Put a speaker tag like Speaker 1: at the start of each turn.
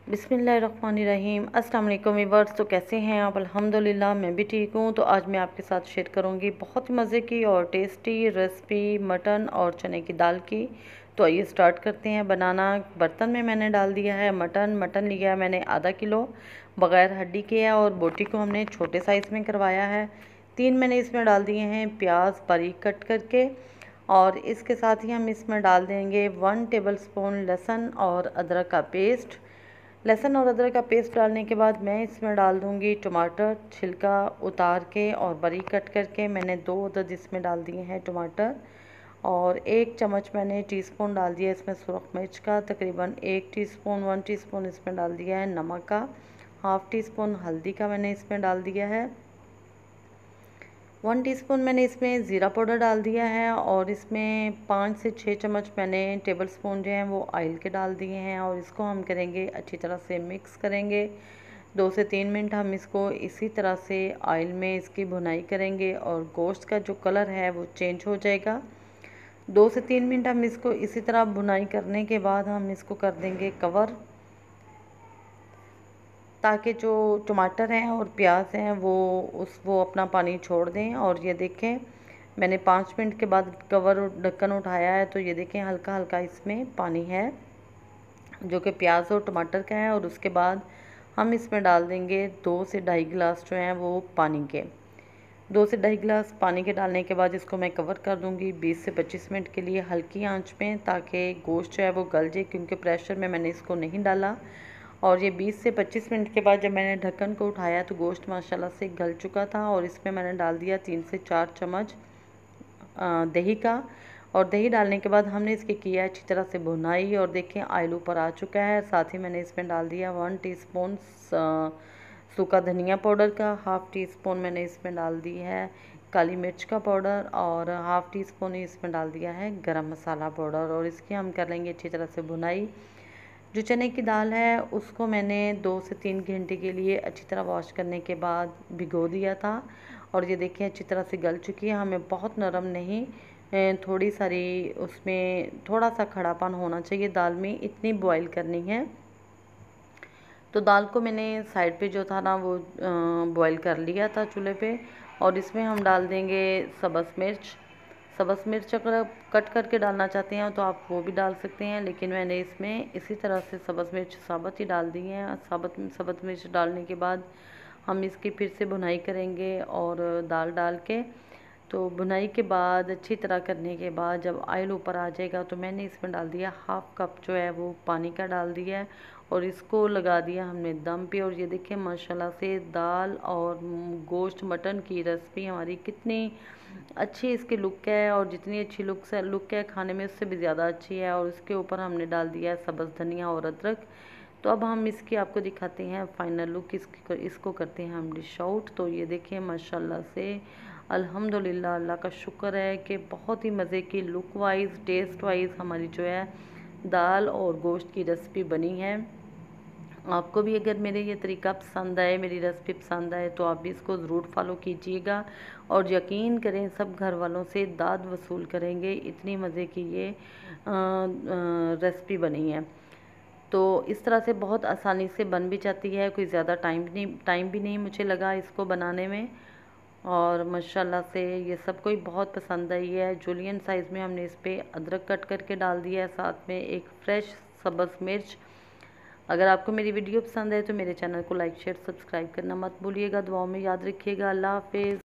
Speaker 1: बिस्मिल्लाहिर्रहमानिर्रहीम। अस्सलाम वालेकुम वीवर्स। तो कैसे हैं आप? अल्हम्दुलिल्लाह मैं भी ठीक हूँ। तो आज मैं आपके साथ शेयर करूँगी बहुत ही मज़े की और टेस्टी रेसिपी मटन और चने की दाल की। तो आइए स्टार्ट करते हैं बनाना। बर्तन में मैंने डाल दिया है मटन लिया है मैंने आधा किलो, बग़ैर हड्डी के है और बोटी को हमने छोटे साइज़ में करवाया है। 3 मैंने इसमें डाल दिए हैं प्याज बारीक कट करके, और इसके साथ ही हम इसमें डाल देंगे 1 टेबलस्पून लहसुन और अदरक का पेस्ट। लहसुन और अदरक का पेस्ट डालने के बाद मैं इसमें डाल दूंगी टमाटर, छिलका उतार के और बारीक कट करके मैंने 2 अदद इसमें डाल दिए हैं टमाटर। और 1 चम्मच मैंने टीस्पून डाल दिया इसमें सुरख मिर्च का, तकरीबन 1 टीस्पून इसमें डाल दिया है नमक का, हाफ़ टी स्पून हल्दी का मैंने इसमें डाल दिया है, 1 टीस्पून मैंने इसमें ज़ीरा पाउडर डाल दिया है, और इसमें 5 से 6 चम्मच मैंने टेबल स्पून जो हैं वो ऑयल के डाल दिए हैं। और इसको हम करेंगे अच्छी तरह से मिक्स करेंगे। 2 से 3 मिनट हम इसको इसी तरह से ऑयल में इसकी भुनाई करेंगे और गोश्त का जो कलर है वो चेंज हो जाएगा। 2 से 3 मिनट हम इसको इसी तरह भुनाई करने के बाद हम इसको कर देंगे कवर, ताकि जो टमाटर हैं और प्याज हैं वो अपना पानी छोड़ दें। और ये देखें मैंने 5 मिनट के बाद कवर ढक्कन उठाया है, तो ये देखें हल्का हल्का इसमें पानी है जो कि प्याज और टमाटर का है। और उसके बाद हम इसमें डाल देंगे 2 से ढाई गिलास जो हैं वो पानी के। 2 से ढाई गिलास पानी के डालने के बाद इसको मैं कवर कर दूंगी 20 से 25 मिनट के लिए हल्की आंच में, ताकि गोश्त जो है वो गल जाए, क्योंकि प्रेशर में मैंने इसको नहीं डाला। और ये 20 से 25 मिनट के बाद जब मैंने ढक्कन को उठाया तो गोश्त माशाल्लाह से गल चुका था। और इसमें मैंने डाल दिया 3 से 4 चम्मच दही का। और दही डालने के बाद हमने इसकी किया अच्छी तरह से भुनाई, और देखें ऑयल ऊपर आ चुका है। साथ ही मैंने इसमें डाल दिया 1 टीस्पून सूखा धनिया पाउडर का, हाफ़ टी स्पून मैंने इसमें डाल दी है काली मिर्च का पाउडर, और हाफ़ टी स्पून इसमें डाल दिया है गरम मसाला पाउडर। और इसकी हम कर लेंगे अच्छी तरह से भुनाई। जो चने की दाल है उसको मैंने 2 से 3 घंटे के लिए अच्छी तरह वॉश करने के बाद भिगो दिया था, और ये देखिए अच्छी तरह से गल चुकी है। हमें बहुत नरम नहीं, थोड़ी सारी उसमें थोड़ा सा खड़ापन होना चाहिए दाल में, इतनी बॉईल करनी है। तो दाल को मैंने साइड पे जो था ना वो बॉईल कर लिया था चूल्हे पे। और इसमें हम डाल देंगे सब्ज़ मिर्च अगर आप कट करके डालना चाहते हैं तो आप वो भी डाल सकते हैं, लेकिन मैंने इसमें इसी तरह से सब्ज़ मिर्च साबुत ही डाल दी हैं। साबुत मिर्च डालने के बाद हम इसकी फिर से भुनाई करेंगे और दाल डाल के। तो भुनाई के बाद अच्छी तरह करने के बाद जब ऑयल ऊपर आ जाएगा तो मैंने इसमें डाल दिया हाफ़ कप जो है वो पानी का डाल दिया है, और इसको लगा दिया हमने दम पे। और ये देखिए माशाल्लाह से दाल और गोश्त मटन की रेसिपी हमारी कितनी अच्छी इसकी लुक है, और जितनी अच्छी लुक है खाने में उससे भी ज़्यादा अच्छी है। और इसके ऊपर हमने डाल दिया है सब्ज़ धनिया और अदरक। तो अब हम इसकी आपको दिखाते हैं फाइनल लुक, इसको करते हैं हम डिश आउट। तो ये देखिए माशाल्लाह से अल्हम्दुलिल्लाह, अल्लाह का शुक्र है कि बहुत ही मज़े की लुक वाइज टेस्ट वाइज हमारी जो है दाल और गोश्त की रेसिपी बनी है। आपको भी अगर मेरे ये तरीका पसंद आए, मेरी रेसिपी पसंद आए, तो आप भी इसको ज़रूर फॉलो कीजिएगा। और यकीन करें सब घर वालों से दाद वसूल करेंगे, इतनी मज़े की ये रेसिपी बनी है। तो इस तरह से बहुत आसानी से बन भी जाती है, कोई ज़्यादा टाइम भी नहीं मुझे लगा इसको बनाने में। और माशाल्लाह से ये सबको ही बहुत पसंद आई है। जूलियन साइज़ में हमने इस पर अदरक कट करके डाल दिया है, साथ में एक फ्रेश सब्ज़ मिर्च। अगर आपको मेरी वीडियो पसंद है तो मेरे चैनल को लाइक शेयर सब्सक्राइब करना मत भूलिएगा। दुआओं में याद रखिएगा। अल्लाह हाफिज़।